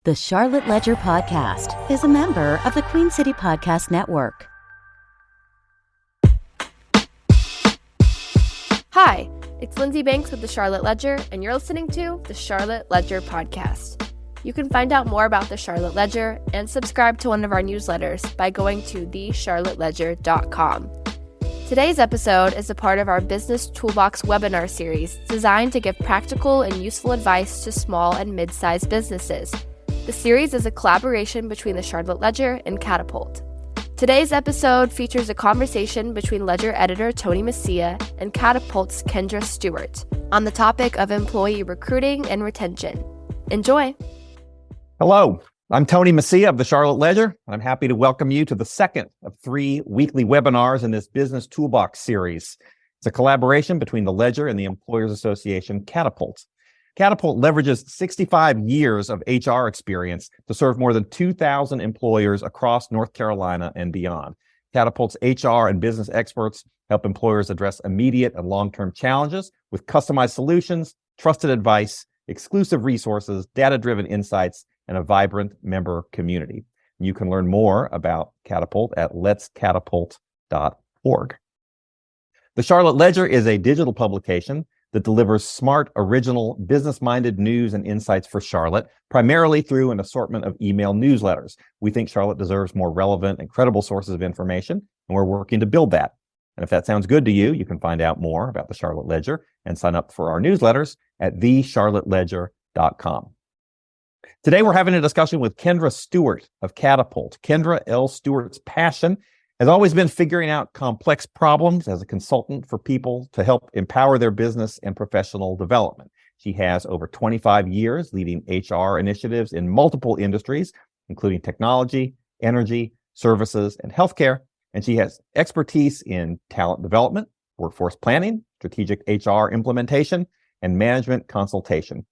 The Charlotte Ledger Podcast is a member of the Queen City Podcast Network. Hi, it's Lindsey Banks with the Charlotte Ledger, and you're listening to the Charlotte Ledger Podcast. You can find out more about the Charlotte Ledger and subscribe to one of our newsletters by going to thecharlotteledger.com. Today's episode is a part of our Business Toolbox webinar series designed to give practical and useful advice to small and mid-sized businesses. The series is a collaboration between the Charlotte Ledger and Catapult. Today's episode features a conversation between Ledger editor Tony Mecia and Catapult's Kendra Stewart on the topic of employee recruiting and retention. Enjoy! Hello, I'm Tony Mecia of the Charlotte Ledger. I'm happy to welcome you to the second of 3 weekly webinars in this Business Toolbox series. It's a collaboration between the Ledger and the Employers Association Catapult. Catapult leverages 65 years of HR experience to serve more than 2,000 employers across North Carolina and beyond. Catapult's HR and business experts help employers address immediate and long-term challenges with customized solutions, trusted advice, exclusive resources, data-driven insights, and a vibrant member community. You can learn more about Catapult at letscatapult.org. The Charlotte Ledger is a digital publication that delivers smart, original, business-minded news and insights for Charlotte, primarily through an assortment of email newsletters. We think Charlotte deserves more relevant and credible sources of information, and we're working to build that. And if that sounds good to you, you can find out more about the Charlotte Ledger and sign up for our newsletters at thecharlotteledger.com. Today, we're having a discussion with Kendra Stewart of Catapult. Kendra L. Stewart's passion has always been figuring out complex problems as a consultant for people to help empower their business and professional development. She has over 25 years leading HR initiatives in multiple industries, including technology, energy, services, and healthcare. And she has expertise in talent development, workforce planning, strategic HR implementation, and management consultation.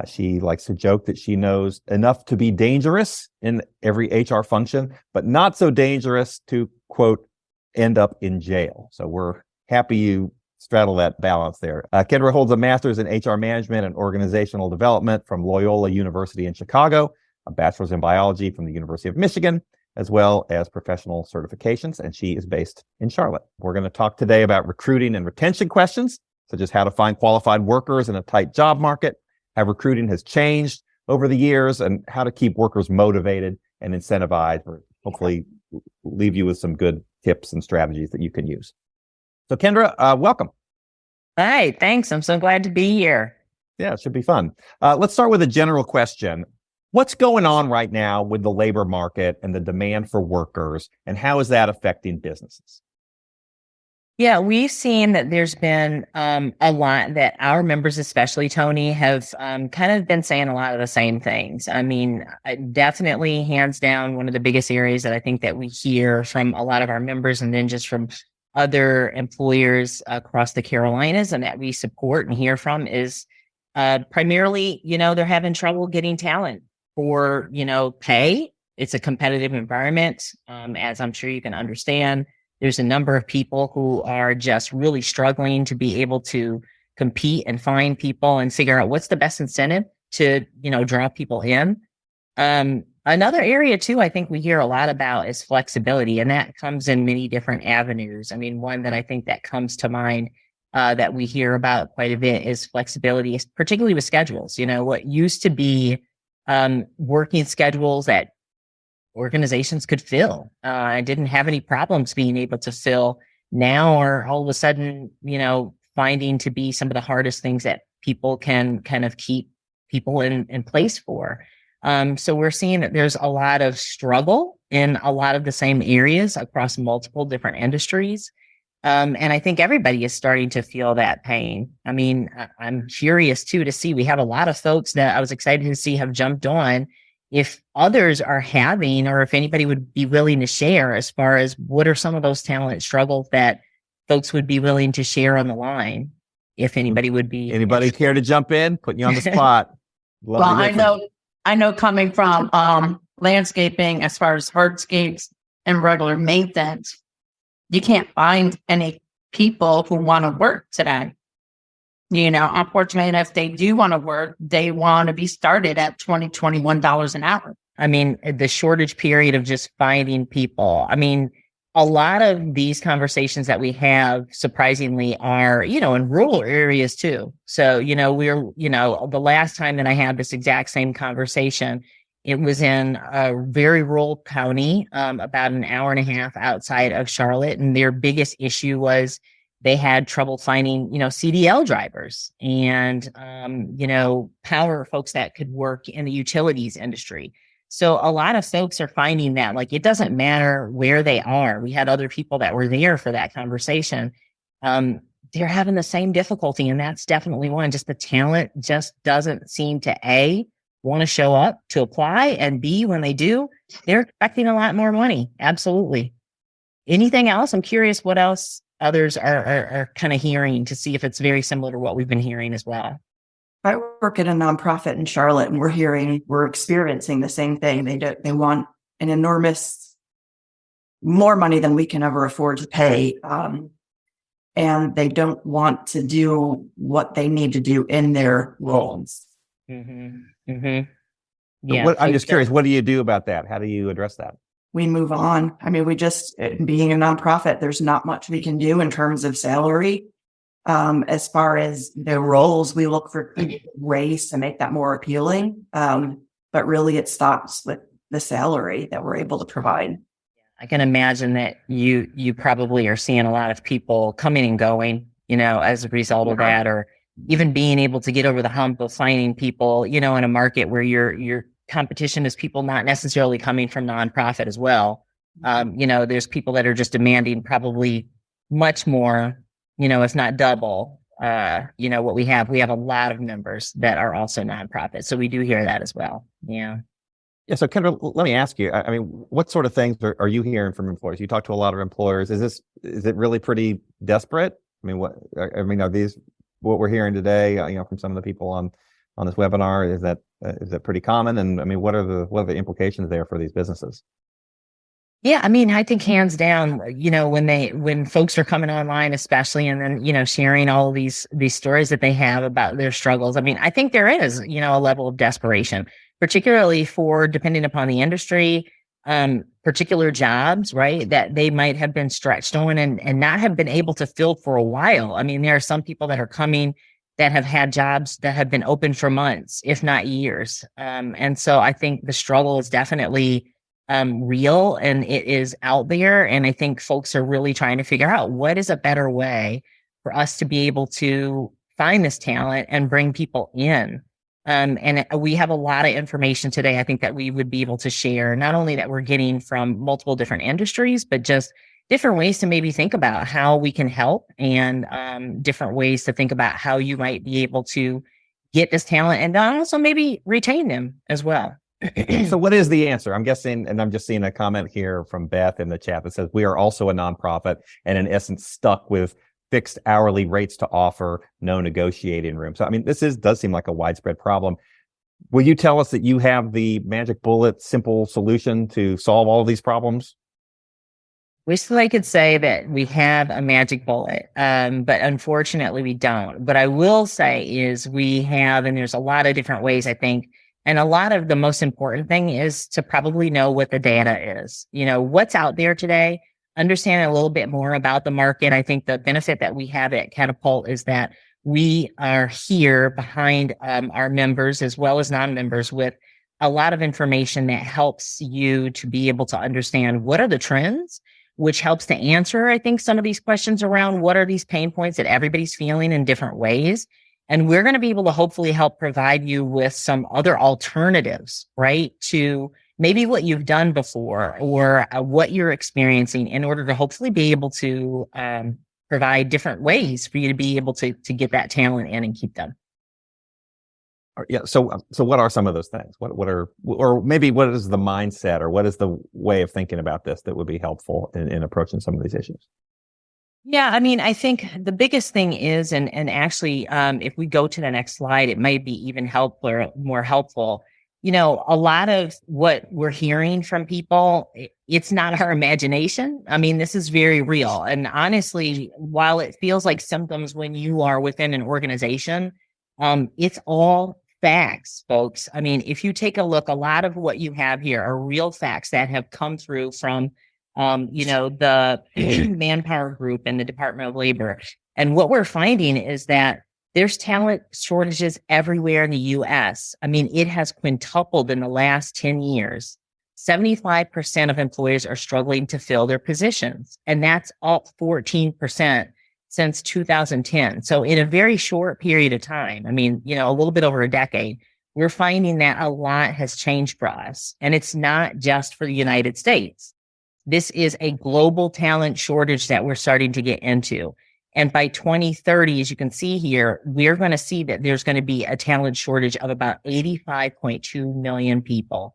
She likes to joke that she knows enough to be dangerous in every HR function, but not so dangerous to, quote, end up in jail. So we're happy you straddle that balance there. Kendra holds a master's in HR management and organizational development from Loyola University in Chicago, a bachelor's in biology from the University of Michigan, as well as professional certifications, and she is based in Charlotte. We're going to talk today about recruiting and retention questions, such as how to find qualified workers in a tight job market, how recruiting has changed over the years, and how to keep workers motivated and incentivized, or hopefully leave you with some good tips and strategies that you can use. So Kendra, welcome. Hi, thanks. I'm so glad to be here. Yeah, it should be fun. Let's start with a general question. What's going on right now with the labor market and the demand for workers, and how is that affecting businesses? Yeah, we've seen that there's been a lot that our members, especially Tony, have kind of been saying a lot of the same things. I mean, definitely hands down, one of the biggest areas that I think that we hear from a lot of our members and then just from other employers across the Carolinas and that we support and hear from is primarily, they're having trouble getting talent for, pay. It's a competitive environment, as I'm sure you can understand. There's a number of people who are just really struggling to be able to compete and find people and figure out what's the best incentive to, draw people in. Another area too, I think we hear a lot about is flexibility, and that comes in many different avenues. I mean, one that I think that comes to mind that we hear about quite a bit is flexibility, particularly with schedules. What used to be working schedules that organizations could fill. I didn't have any problems being able to fill. Now are all of a sudden, finding to be some of the hardest things that people can kind of keep people in place for. So we're seeing that there's a lot of struggle in a lot of the same areas across multiple different industries. And I think everybody is starting to feel that pain. I mean, I'm curious too to see, we have a lot of folks that I was excited to see have jumped on. If others are having, or if anybody would be willing to share as far as what are some of those talent struggles that folks would be willing to share on the line, if anybody would be. Anybody care to jump in? Putting you on the spot. Well, I know coming from landscaping, as far as hardscapes and regular maintenance, you can't find any people who want to work today. Unfortunately, if they do want to work, they want to be started at $20, $21 an hour. I mean, the shortage period of just finding people. I mean, a lot of these conversations that we have, surprisingly, are, in rural areas too. So, the last time that I had this exact same conversation, it was in a very rural county, about an hour and a half outside of Charlotte. And their biggest issue was they had trouble finding, CDL drivers and, power folks that could work in the utilities industry. So a lot of folks are finding that, like, it doesn't matter where they are. We had other people that were there for that conversation. They're having the same difficulty. And that's definitely one. Just the talent just doesn't seem to want to show up to apply, and B, when they do, they're expecting a lot more money. Absolutely. Anything else? I'm curious what else others are kind of hearing, to see if it's very similar to what we've been hearing as well. I work at a nonprofit in Charlotte, and we're experiencing the same thing. They want an enormous, more money than we can ever afford to pay. And they don't want to do what they need to do in their roles. Mm-hmm. Mm-hmm. Yeah. I'm just curious, what do you do about that? How do you address that? We move on. I mean, being a nonprofit, there's not much we can do in terms of salary. As far as the roles, we look for ways to make that more appealing. But really it stops with the salary that we're able to provide. I can imagine that you probably are seeing a lot of people coming and going, as a result of that, or even being able to get over the hump of finding people, in a market where your competition is people not necessarily coming from nonprofit as well. There's people that are just demanding probably much more, if not double, what we have. We have a lot of members that are also nonprofit. So we do hear that as well. Yeah. Yeah. So Kendra, let me ask you, I mean, what sort of things are you hearing from employers? You talk to a lot of employers. Is it really pretty desperate? I mean, are these what we're hearing today, from some of the people on this webinar? Is that pretty common? And I mean, what are the implications there for these businesses? Yeah, I mean, I think hands down, when folks are coming online, especially, and then, sharing all of these stories that they have about their struggles. I mean, I think there is, a level of desperation, particularly for, depending upon the industry, particular jobs, right, that they might have been stretched on and not have been able to fill for a while. I mean, there are some people that are coming that have had jobs that have been open for months, if not years. And so I think the struggle is definitely real, and it is out there. And I think folks are really trying to figure out what is a better way for us to be able to find this talent and bring people in. And we have a lot of information today, I think, that we would be able to share, not only that we're getting from multiple different industries, but just different ways to maybe think about how we can help, and different ways to think about how you might be able to get this talent and also maybe retain them as well. So what is the answer? I'm guessing, and I'm just seeing a comment here from Beth in the chat that says, we are also a nonprofit and in essence stuck with fixed hourly rates to offer, no negotiating room. So, I mean, does seem like a widespread problem. Will you tell us that you have the magic bullet, simple solution to solve all of these problems? Wish that I could say that we have a magic bullet, but unfortunately we don't. What I will say is we have, and there's a lot of different ways, I think, and a lot of the most important thing is to probably know what the data is. What's out there today, understand a little bit more about the market. I think the benefit that we have at Catapult is that we are here behind our members as well as non-members with a lot of information that helps you to be able to understand what are the trends, which helps to answer, I think, some of these questions around what are these pain points that everybody's feeling in different ways. And we're going to be able to hopefully help provide you with some other alternatives, right, to maybe what you've done before or what you're experiencing, in order to hopefully be able to provide different ways for you to be able to get that talent in and keep them. Yeah. So what are some of those things? Or maybe what is the mindset, or what is the way of thinking about this that would be helpful in approaching some of these issues? Yeah, I mean, I think the biggest thing is, and actually, if we go to the next slide, it might be even more helpful, a lot of what we're hearing from people, it's not our imagination. I mean, this is very real. And honestly, while it feels like symptoms when you are within an organization, it's all facts, folks. I mean, if you take a look, a lot of what you have here are real facts that have come through from, the Manpower Group and the Department of Labor. And what we're finding is that there's talent shortages everywhere in the U.S. I mean, it has quintupled in the last 10 years. 75% of employers are struggling to fill their positions, and that's up 14% since 2010. So in a very short period of time, I mean, a little bit over a decade, we're finding that a lot has changed for us. And it's not just for the United States. This is a global talent shortage that we're starting to get into. And by 2030, as you can see here, we're going to see that there's going to be a talent shortage of about 85.2 million people.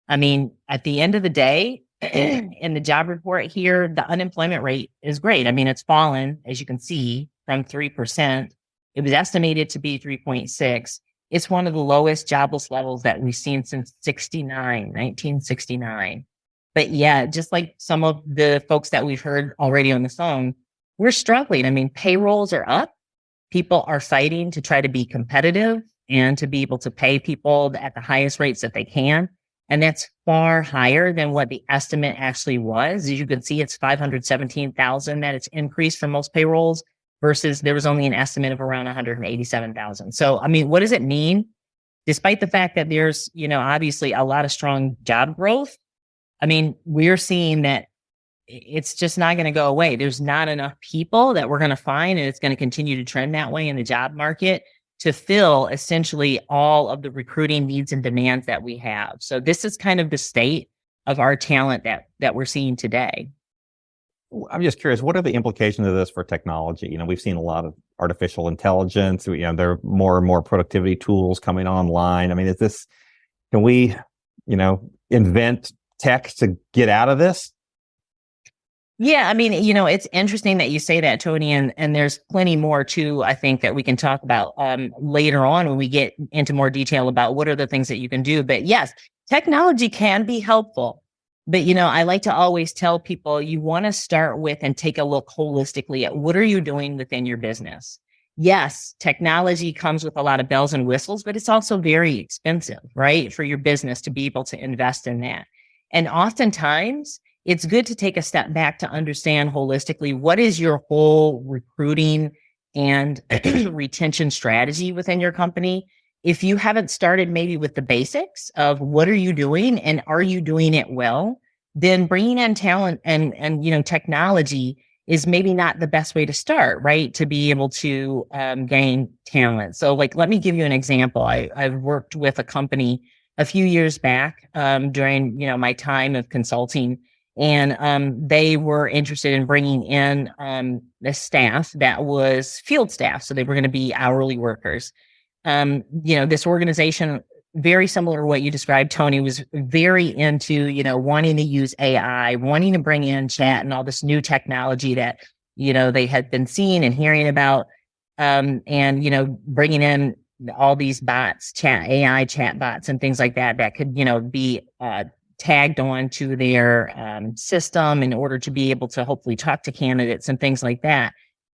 I mean, at the end of the day, in the job report here, the unemployment rate is great. I mean, it's fallen, as you can see, from 3%. It was estimated to be 3.6. It's one of the lowest jobless levels that we've seen since 1969. But yeah, just like some of the folks that we've heard already on the phone, we're struggling. I mean, payrolls are up. People are fighting to try to be competitive and to be able to pay people at the highest rates that they can. And that's far higher than what the estimate actually was. As you can see, it's 517,000 that it's increased for most payrolls versus there was only an estimate of around 187,000. So, I mean, what does it mean? Despite the fact that there's, obviously a lot of strong job growth, I mean, we're seeing that it's just not going to go away. There's not enough people that we're going to find, and it's going to continue to trend that way in the job market to fill essentially all of the recruiting needs and demands that we have. So this is kind of the state of our talent that we're seeing today. I'm just curious, what are the implications of this for technology? We've seen a lot of artificial intelligence. There are more and more productivity tools coming online. I mean, can we, invent tech to get out of this? Yeah, I mean, it's interesting that you say that, Tony, and there's plenty more too, I think, that we can talk about later on when we get into more detail about what are the things that you can do. But yes, technology can be helpful. But, I like to always tell people you want to start with and take a look holistically at what are you doing within your business. Yes, technology comes with a lot of bells and whistles, but it's also very expensive, right, for your business to be able to invest in that. And oftentimes, it's good to take a step back to understand holistically what is your whole recruiting and retention strategy within your company. If you haven't started maybe with the basics of what are you doing and are you doing it well, then bringing in talent and technology is maybe not the best way to start, right? To be able to gain talent. So let me give you an example. I've worked with a company a few years back during, my time of consulting. And they were interested in bringing in the staff that was field staff. So they were going to be hourly workers. This organization, very similar to what you described, Tony, was very into, wanting to use AI, wanting to bring in chat and all this new technology that, they had been seeing and hearing about, and, bringing in all these bots, AI chat bots and things like that could, be tagged on to their system in order to be able to hopefully talk to candidates and things like that.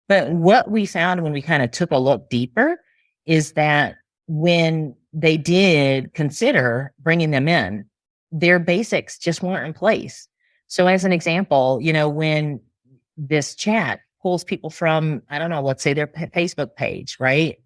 But what we found when we kind of took a look deeper is that when they did consider bringing them in, their basics just weren't in place. So as an example, when this chat pulls people from, I don't know, let's say their Facebook page, right?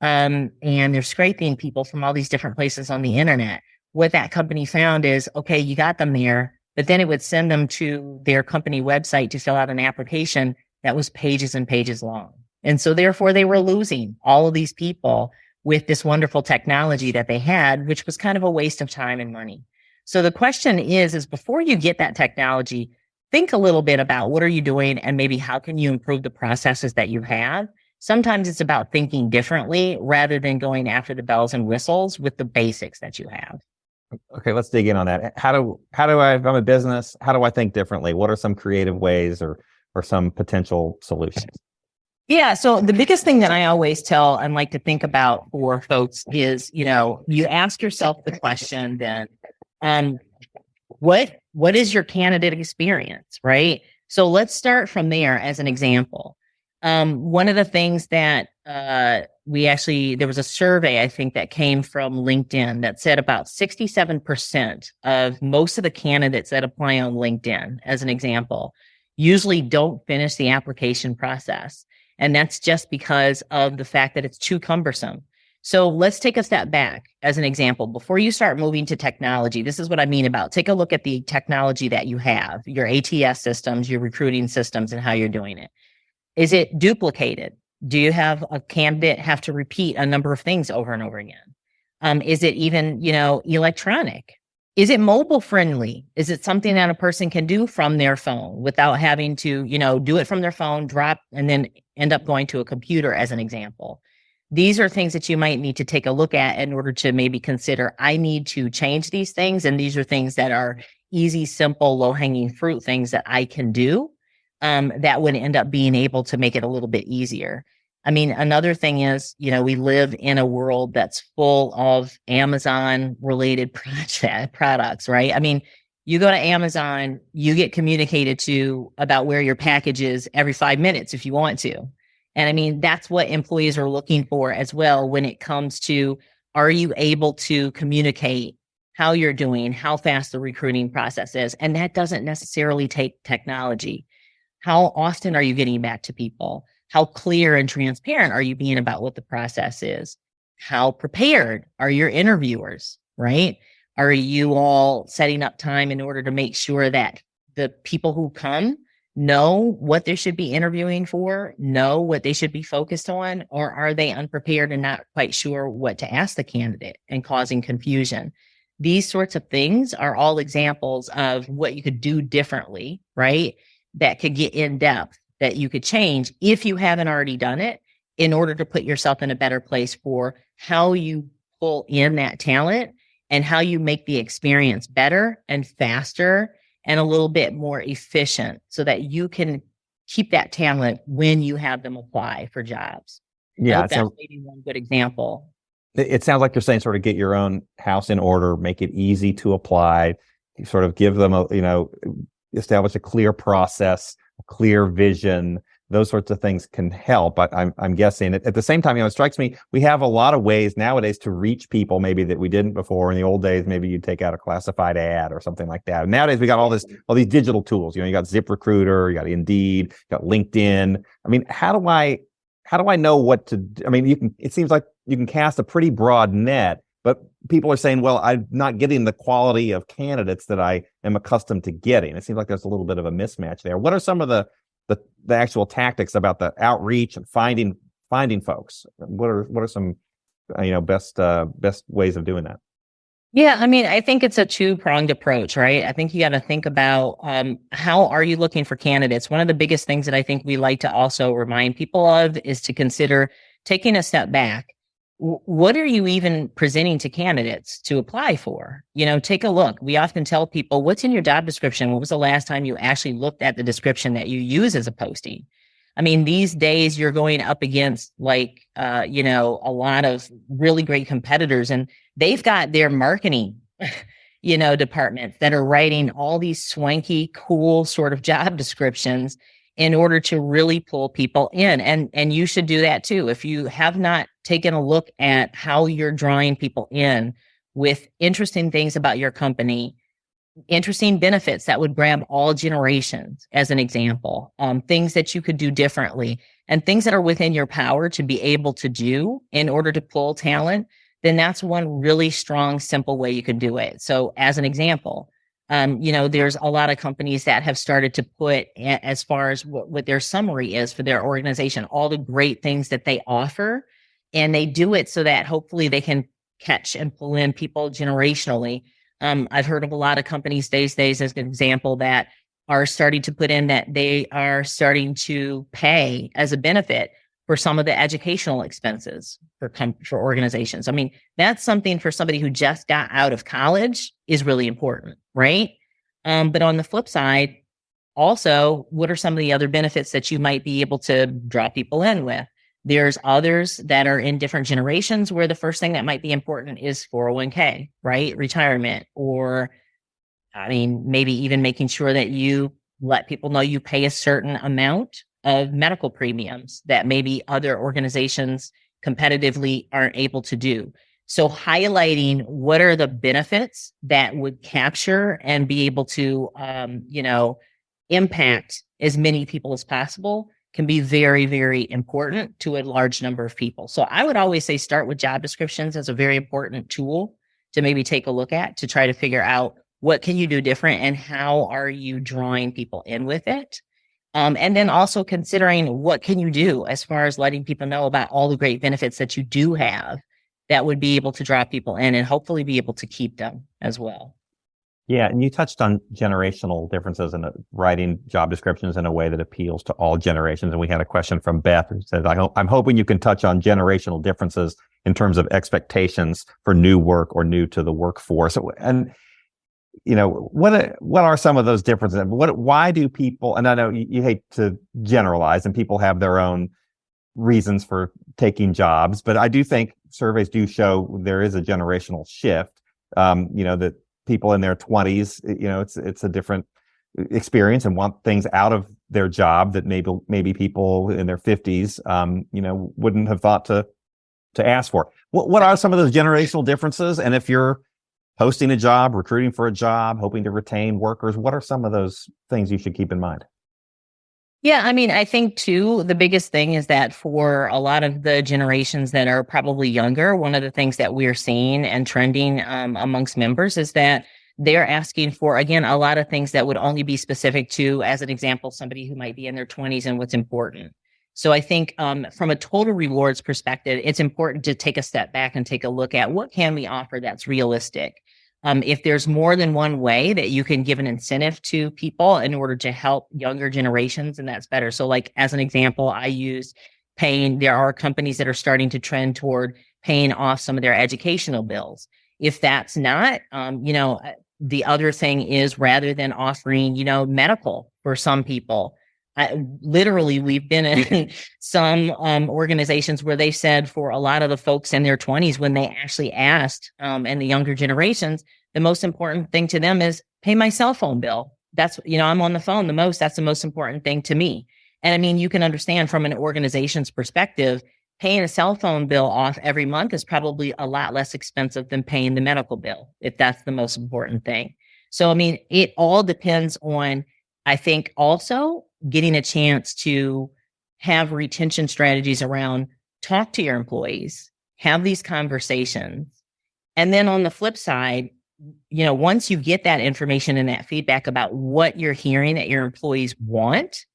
And they're scraping people from all these different places on the internet. What that company found is, okay, you got them there, but then it would send them to their company website to fill out an application that was pages and pages long. And so therefore they were losing all of these people with this wonderful technology that they had, which was kind of a waste of time and money. So the question is before you get that technology, think a little bit about what are you doing and maybe how can you improve the processes that you have. Sometimes it's about thinking differently rather than going after the bells and whistles with the basics that you have. Okay, let's dig in on that. How do I, if I'm a business, how do I think differently? What are some creative ways or some potential solutions? Yeah. So the biggest thing that I always tell and like to think about for folks is, you ask yourself the question then, um, what is your candidate experience, right? So let's start from there as an example. One of the things that there was a survey, I think, that came from LinkedIn that said about 67% of most of the candidates that apply on LinkedIn, as an example, usually don't finish the application process. And that's just because of the fact that it's too cumbersome. So let's take a step back as an example. Before you start moving to technology, this is what I mean about take a look at the technology that you have, your ATS systems, your recruiting systems, and how you're doing it. Is it duplicated? Do you have a candidate have to repeat a number of things over and over again? Is it even, electronic? Is it mobile friendly? Is it something that a person can do from their phone without having to, do it from their phone, drop, and then end up going to a computer, as an example? These are things that you might need to take a look at in order to maybe consider, I need to change these things. And these are things that are easy, simple, low-hanging fruit things that I can do that would end up being able to make it a little bit easier. I mean, another thing is, we live in a world that's full of Amazon-related products, right? I mean, you go to Amazon, you get communicated to about where your package is every 5 minutes if you want to. And I mean, that's what employees are looking for as well when it comes to, are you able to communicate how you're doing, how fast the recruiting process is? And that doesn't necessarily take technology. How often are you getting back to people? How clear and transparent are you being about what the process is? How prepared are your interviewers, right? Are you all setting up time in order to make sure that the people who come know what they should be interviewing for, know what they should be focused on, or are they unprepared and not quite sure what to ask the candidate and causing confusion? These sorts of things are all examples of what you could do differently, right? That could get in depth, that you could change if you haven't already done it, in order to put yourself in a better place for how you pull in that talent and how you make the experience better and faster and a little bit more efficient so that you can keep that talent when you have them apply for jobs. Yeah, that's maybe one good example. It sounds like you're saying sort of get your own house in order, make it easy to apply, sort of give them establish a clear process, a clear vision. Those sorts of things can help. I'm guessing. At the same time, it strikes me we have a lot of ways nowadays to reach people maybe that we didn't before. In the old days, maybe you'd take out a classified ad or something like that. Nowadays, we got all these digital tools. You got ZipRecruiter, you got Indeed, you got LinkedIn. I mean, how do I know what to do? I mean, it seems like you can cast a pretty broad net, but people are saying, well, I'm not getting the quality of candidates that I am accustomed to getting. It seems like there's a little bit of a mismatch there. What are some of the actual tactics about the outreach and finding folks? What are some best ways of doing that? Yeah, I mean, I think it's a two-pronged approach, right? I think you got to think about how are you looking for candidates? One of the biggest things that I think we like to also remind people of is to consider taking a step back. What are you even presenting to candidates to apply for? Take a look. We often tell people, what's in your job description? When was the last time you actually looked at the description that you use as a posting? I mean, these days you're going up against a lot of really great competitors, and they've got their marketing, departments that are writing all these swanky, cool sort of job descriptions in order to really pull people in. And you should do that too. If you have not taken a look at how you're drawing people in with interesting things about your company, interesting benefits that would grab all generations, as an example, things that you could do differently and things that are within your power to be able to do in order to pull talent, then that's one really strong, simple way you could do it. So as an example, there's a lot of companies that have started to put, as far as what their summary is for their organization, all the great things that they offer, and they do it so that hopefully they can catch and pull in people generationally. I've heard of a lot of companies these days, as an example, that are starting to put in that they are starting to pay as a benefit for some of the educational expenses for organizations. I mean, that's something for somebody who just got out of college is really important, right? But on the flip side, also, what are some of the other benefits that you might be able to draw people in with? There's others that are in different generations where the first thing that might be important is 401k, right? Retirement, or maybe even making sure that you let people know you pay a certain amount of medical premiums that maybe other organizations competitively aren't able to do. So highlighting what are the benefits that would capture and be able to, impact as many people as possible can be very, very important to a large number of people. So I would always say start with job descriptions as a very important tool to maybe take a look at to try to figure out what can you do different and how are you drawing people in with it. And then also considering what can you do as far as letting people know about all the great benefits that you do have that would be able to draw people in and hopefully be able to keep them as well. Yeah, and you touched on generational differences in writing job descriptions in a way that appeals to all generations. And we had a question from Beth who says, I'm hoping you can touch on generational differences in terms of expectations for new work or new to the workforce. And, what are some of those differences? Why do people, and I know you hate to generalize and people have their own reasons for taking jobs, but I do think surveys do show there is a generational shift, that people in their 20s, it's a different experience and want things out of their job that maybe people in their 50s, wouldn't have thought to ask for. What are some of those generational differences? And if you're posting a job, recruiting for a job, hoping to retain workers, what are some of those things you should keep in mind? Yeah, I think too, the biggest thing is that for a lot of the generations that are probably younger, one of the things that we're seeing and trending amongst members is that they're asking for, again, a lot of things that would only be specific to, as an example, somebody who might be in their 20s and what's important. So I think from a total rewards perspective, it's important to take a step back and take a look at what can we offer that's realistic. If there's more than one way that you can give an incentive to people in order to help younger generations, and that's better. So like, as an example, I use paying, there are companies that are starting to trend toward paying off some of their educational bills. If that's not, the other thing is rather than offering, medical for some people, literally, we've been in some organizations where they said for a lot of the folks in their 20s, when they actually asked, and the younger generations, the most important thing to them is pay my cell phone bill. That's, I'm on the phone the most. That's the most important thing to me. And you can understand from an organization's perspective, paying a cell phone bill off every month is probably a lot less expensive than paying the medical bill, if that's the most important thing. So, it all depends on, I think, also getting a chance to have retention strategies around talk to your employees, have these conversations. And then on the flip side, once you get that information and that feedback about what you're hearing that your employees want,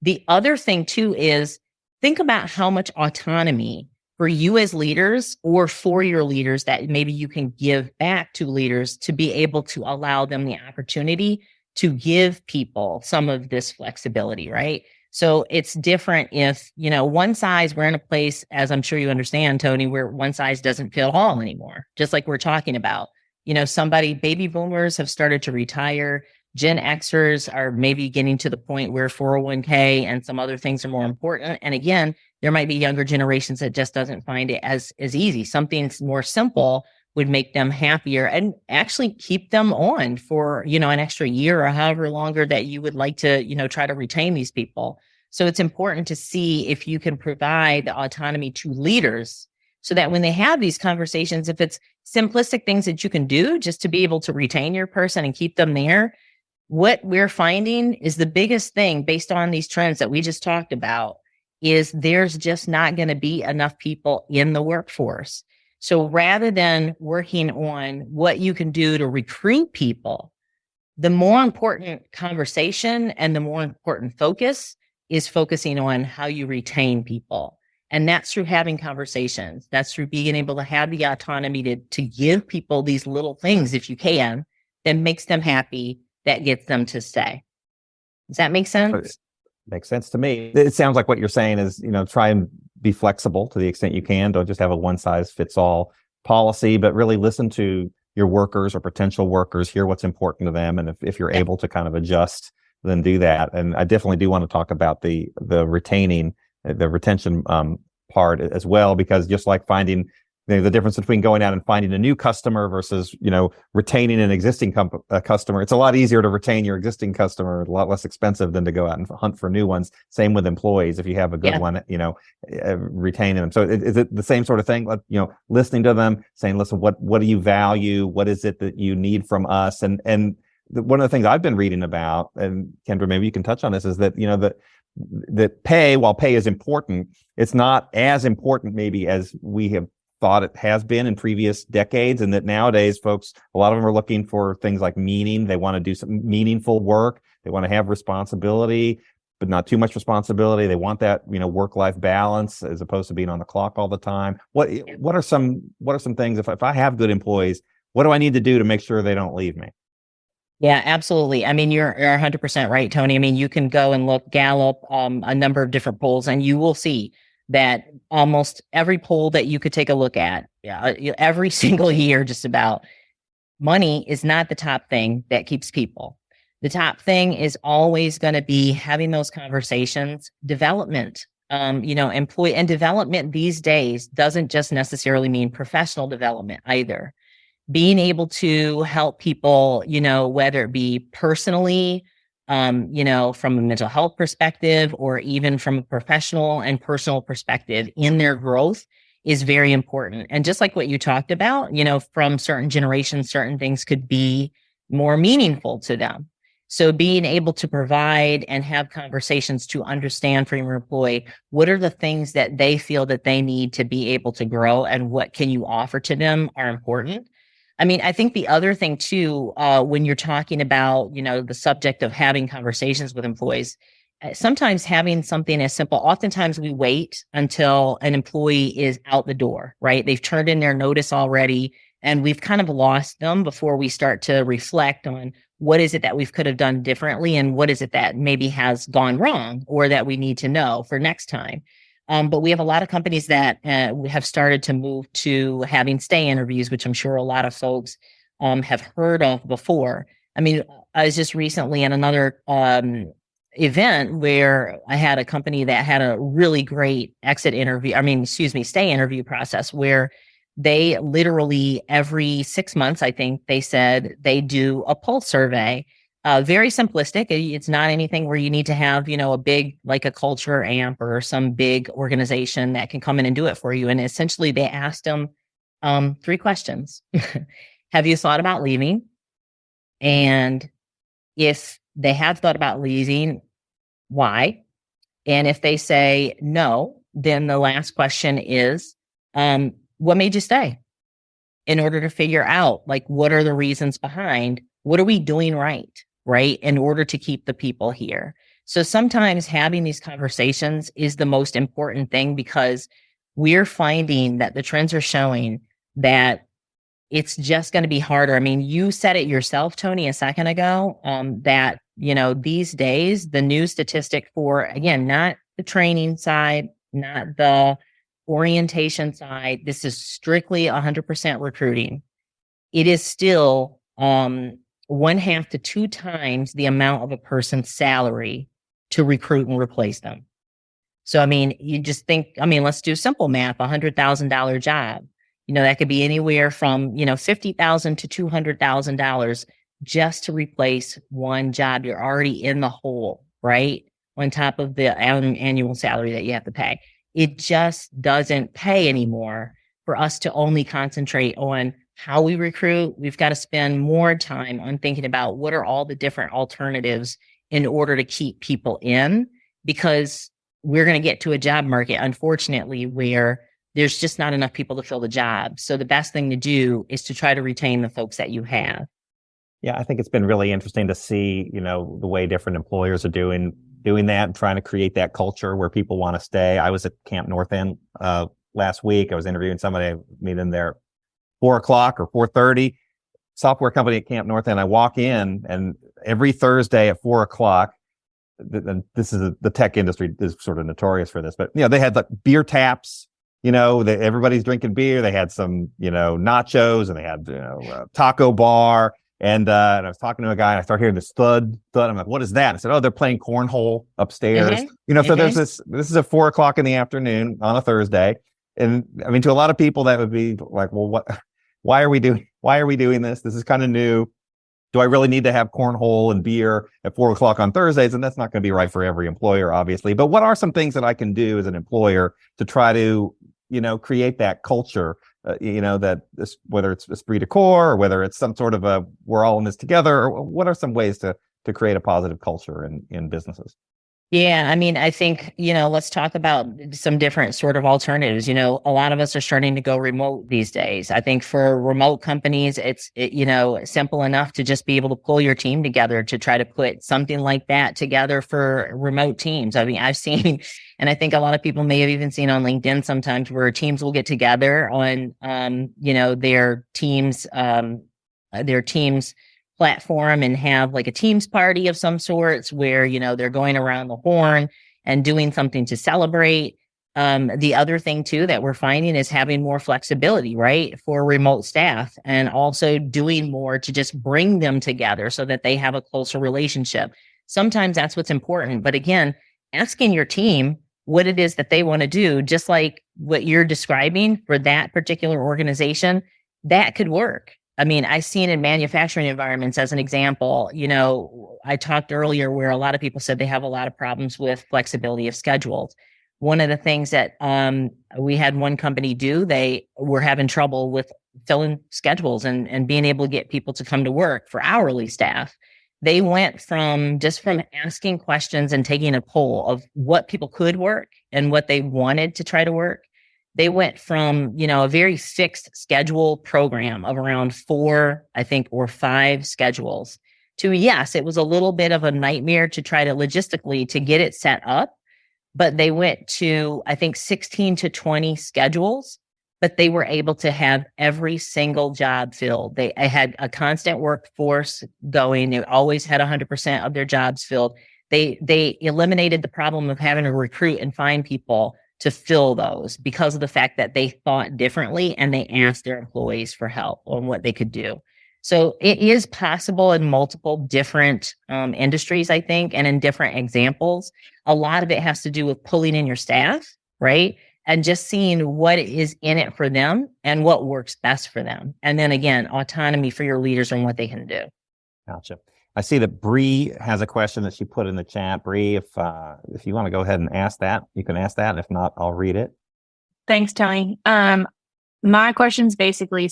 the other thing too is think about how much autonomy for you as leaders or for your leaders that maybe you can give back to leaders to be able to allow them the opportunity to give people some of this flexibility, right? So it's different if, one size, we're in a place, as I'm sure you understand, Tony, where one size doesn't fit all anymore, just like we're talking about. Baby boomers have started to retire. Gen Xers are maybe getting to the point where 401k and some other things are more important. And again, there might be younger generations that just doesn't find it as easy. Something more simple would make them happier and actually keep them on for, an extra year or however longer that you would like to, try to retain these people. So it's important to see if you can provide the autonomy to leaders so that when they have these conversations, if it's simplistic things that you can do just to be able to retain your person and keep them there, what we're finding is the biggest thing based on these trends that we just talked about is there's just not going to be enough people in the workforce. So rather than working on what you can do to recruit people, the more important conversation and the more important focus is focusing on how you retain people. And that's through having conversations. That's through being able to have the autonomy to give people these little things, if you can, that makes them happy, that gets them to stay. Does that make sense? Makes sense to me. It sounds like what you're saying is, try and be flexible to the extent you can. Don't just have a one size fits all policy, but really listen to your workers or potential workers, hear what's important to them. And if you're able to kind of adjust then do that. And I definitely do want to talk about the retention part as well, because just like finding the difference between going out and finding a new customer versus, retaining an existing customer. It's a lot easier to retain your existing customer, a lot less expensive than to go out and hunt for new ones. Same with employees. If you have a good one, retaining them. So is it the same sort of thing? Listening to them, saying, listen, what do you value? What is it that you need from us? And one of the things I've been reading about, and Kendra, maybe you can touch on this, is that, that pay, while pay is important, it's not as important maybe as we have thought it has been in previous decades, and that nowadays folks, a lot of them are looking for things like meaning. They want to do some meaningful work. They want to have responsibility, but not too much responsibility. They want that, work-life balance as opposed to being on the clock all the time. What are some things, if I have good employees, what do I need to do to make sure they don't leave me? Yeah, absolutely. I mean, you're 100% right, Tony. I mean, you can go and look Gallup, a number of different polls, and you will see that almost every poll that you could take a look at, every single year, just about, money is not the top thing that keeps people. The top thing is always going to be having those conversations, development. Employee and development these days doesn't just necessarily mean professional development either. Being able to help people, whether it be personally, from a mental health perspective, or even from a professional and personal perspective in their growth, is very important. And just like what you talked about, from certain generations, certain things could be more meaningful to them. So being able to provide and have conversations to understand from your employee, what are the things that they feel that they need to be able to grow, and what can you offer to them, are important. I mean, I think the other thing too, when you're talking about, the subject of having conversations with employees, sometimes having something as simple, oftentimes we wait until an employee is out the door, right? They've turned in their notice already, and we've kind of lost them before we start to reflect on what is it that we could have done differently, and what is it that maybe has gone wrong, or that we need to know for next time. But we have a lot of companies that have started to move to having stay interviews, which I'm sure a lot of folks have heard of before. I mean, I was just recently in another event where I had a company that had a really great stay interview process, where they literally every 6 months, I think they said, they do a pulse survey. Very simplistic. It's not anything where you need to have, a big, like a culture amp or some big organization that can come in and do it for you. And essentially they asked them 3 questions. Have you thought about leaving? And if they have thought about leaving, why? And if they say no, then the last question is, what made you stay? In order to figure out, like, what are the reasons behind, what are we doing right, in order to keep the people here. So sometimes having these conversations is the most important thing, because we're finding that the trends are showing that it's just going to be harder. I mean, you said it yourself, Tony, a second ago, that, these days, the new statistic for, again, not the training side, not the orientation side, this is strictly 100% recruiting. It is still 1/2 to 2 times the amount of a person's salary to recruit and replace them. So, I mean, you just think, let's do simple math, $100,000 job. That could be anywhere from, $50,000 to $200,000 just to replace one job. You're already in the hole, right? On top of the annual salary that you have to pay. It just doesn't pay anymore for us to only concentrate on how we recruit. We've got to spend more time on thinking about what are all the different alternatives in order to keep people in, because we're going to get to a job market, unfortunately, where there's just not enough people to fill the job. So the best thing to do is to try to retain the folks that you have. Yeah, I think it's been really interesting to see, the way different employers are doing that and trying to create that culture where people want to stay. I was at Camp North End last week. I was interviewing somebody, I meet them there 4:00 or 4:30, software company at Camp North End. I walk in, and every Thursday at 4:00, this is the tech industry is sort of notorious for this, but they had like beer taps, everybody's drinking beer. They had some, nachos, and they had, a taco bar. And I was talking to a guy and I started hearing this thud. I'm like, what is that? I said, oh, they're playing cornhole upstairs. So there's this is at 4:00 in the afternoon on a Thursday. And I mean, to a lot of people that would be like, well, why are we doing this? This is kind of new. Do I really need to have cornhole and beer at 4:00 on Thursdays? And that's not going to be right for every employer, obviously. But what are some things that I can do as an employer to try to, create that culture? That this, whether it's esprit de corps or whether it's some sort of we're all in this together, or what are some ways to create a positive culture in businesses? Yeah, I mean, I think, let's talk about some different sort of alternatives. A lot of us are starting to go remote these days. I think for remote companies, it's simple enough to just be able to pull your team together to try to put something like that together for remote teams. I mean, I've seen, and I think a lot of people may have even seen on LinkedIn sometimes where teams will get together on, their teams platform and have like a Teams party of some sorts where, they're going around the horn and doing something to celebrate. The other thing too that we're finding is having more flexibility, right, for remote staff, and also doing more to just bring them together so that they have a closer relationship. Sometimes that's what's important. But again, asking your team what it is that they want to do, just like what you're describing for that particular organization, that could work. I mean, I've seen in manufacturing environments, as an example, I talked earlier where a lot of people said they have a lot of problems with flexibility of schedules. One of the things that we had one company do, they were having trouble with filling schedules and being able to get people to come to work for hourly staff. They went from asking questions and taking a poll of what people could work and what they wanted to try to work. They went from, a very fixed schedule program of around 4, I think, or 5 schedules to, yes, it was a little bit of a nightmare to try to logistically to get it set up, but they went to, I think, 16 to 20 schedules, but they were able to have every single job filled. They had a constant workforce going. They always had 100% of their jobs filled. They eliminated the problem of having to recruit and find people to fill those because of the fact that they thought differently and they asked their employees for help on what they could do. So it is possible in multiple different industries, I think, and in different examples. A lot of it has to do with pulling in your staff, right? And just seeing what is in it for them and what works best for them. And then again, autonomy for your leaders on what they can do. Gotcha. I see that Bree has a question that she put in the chat. Bree, if you want to go ahead and ask that, you can ask that. If not, I'll read it. Thanks, Tony. My question's basically,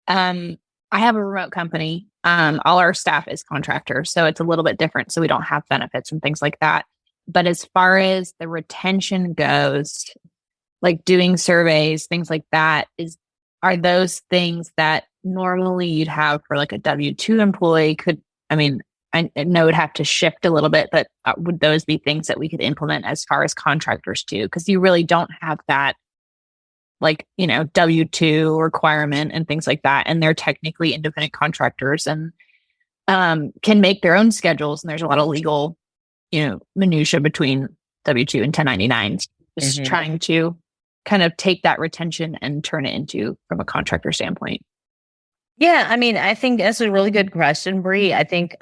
I have a remote company. All our staff is contractors, so it's a little bit different. So we don't have benefits and things like that. But as far as the retention goes, like doing surveys, things like that, are those things that normally you'd have for like a W-2 employee? I know it would have to shift a little bit, but would those be things that we could implement as far as contractors too? Because you really don't have that, like, W-2 requirement and things like that. And they're technically independent contractors and can make their own schedules. And there's a lot of legal, minutia between W-2 and 1099s. Just trying to kind of take that retention and turn it into from a contractor standpoint. Yeah, I think that's a really good question, Bree. I think,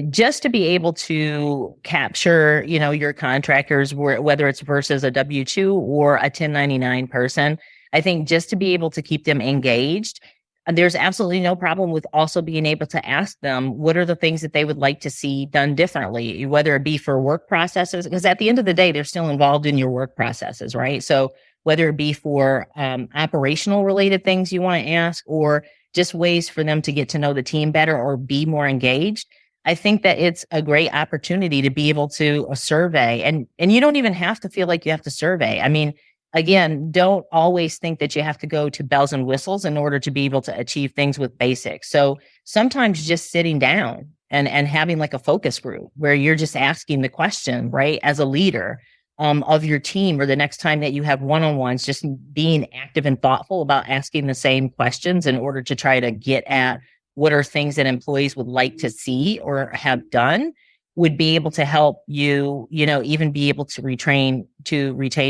just to be able to capture, your contractors, whether it's versus a W-2 or a 1099 person, I think just to be able to keep them engaged, there's absolutely no problem with also being able to ask them what are the things that they would like to see done differently, whether it be for work processes, because at the end of the day, they're still involved in your work processes, right? So whether it be for operational related things you want to ask, or just ways for them to get to know the team better or be more engaged, I think that it's a great opportunity to be able to survey. And you don't even have to feel like you have to survey. Again, don't always think that you have to go to bells and whistles in order to be able to achieve things with basics. So sometimes just sitting down and having like a focus group where you're just asking the question, right, as a leader of your team, or the next time that you have one-on-ones, just being active and thoughtful about asking the same questions in order to try to get at what are things that employees would like to see or have done, would be able to help you, even be able to retain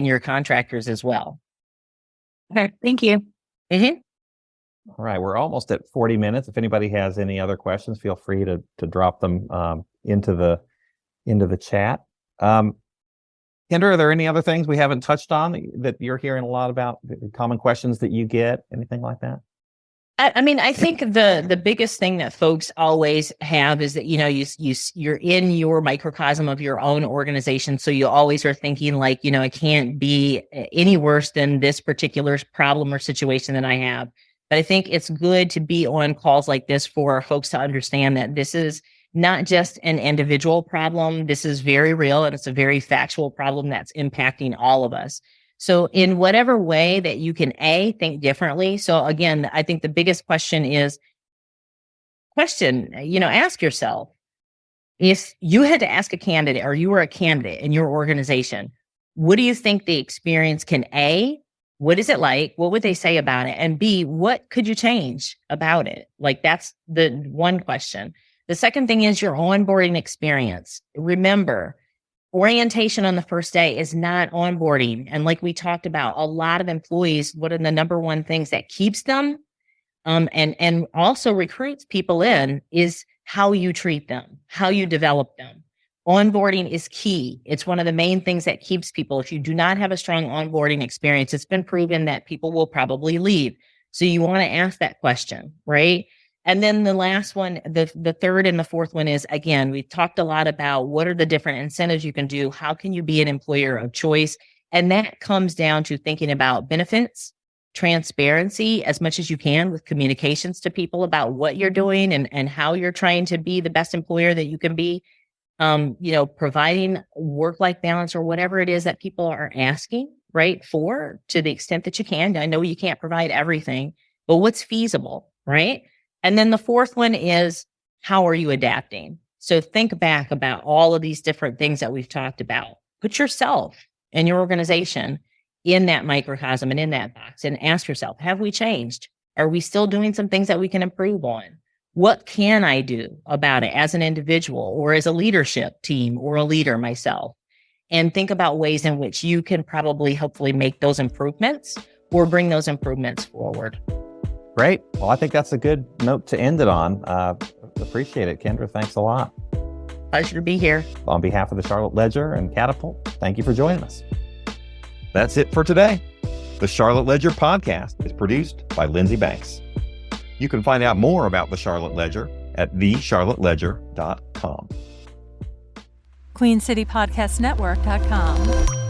your contractors as well. Okay, thank you. Mm-hmm. All right, we're almost at 40 minutes. If anybody has any other questions, feel free to drop them into the chat. Kendra, are there any other things we haven't touched on that you're hearing a lot about, common questions that you get, anything like that? I mean, I think the biggest thing that folks always have is that, you're in your microcosm of your own organization. So you always are thinking like, it can't be any worse than this particular problem or situation that I have. But I think it's good to be on calls like this for folks to understand that this is not just an individual problem. This is very real, and it's a very factual problem that's impacting all of us. So in whatever way that you can, think differently. So again, I think the biggest question is, ask yourself, if you had to ask a candidate or you were a candidate in your organization, what do you think the experience can, what is it like? What would they say about it? And B, what could you change about it? Like, that's the one question. The second thing is your onboarding experience. Remember, orientation on the first day is not onboarding. And like we talked about, a lot of employees, what are the number one things that keeps them and also recruits people in is how you treat them, how you develop them. Onboarding is key. It's one of the main things that keeps people. If you do not have a strong onboarding experience, it's been proven that people will probably leave. So you want to ask that question, right? And then the last one, the third and the fourth one is, again, we talked a lot about what are the different incentives you can do? How can you be an employer of choice? And that comes down to thinking about benefits, transparency as much as you can with communications to people about what you're doing and how you're trying to be the best employer that you can be. Providing work-life balance or whatever it is that people are asking, right, for to the extent that you can. I know you can't provide everything, but what's feasible, right? And then the fourth one is, how are you adapting? So think back about all of these different things that we've talked about. Put yourself and your organization in that microcosm and in that box and ask yourself, have we changed? Are we still doing some things that we can improve on? What can I do about it as an individual or as a leadership team or a leader myself? And think about ways in which you can probably hopefully make those improvements or bring those improvements forward. Great. Well, I think that's a good note to end it on. Appreciate it, Kendra. Thanks a lot. Pleasure to be here. On behalf of the Charlotte Ledger and Catapult, thank you for joining us. That's it for today. The Charlotte Ledger podcast is produced by Lindsey Banks. You can find out more about the Charlotte Ledger at thecharlotteledger.com. QueenCityPodcastNetwork.com.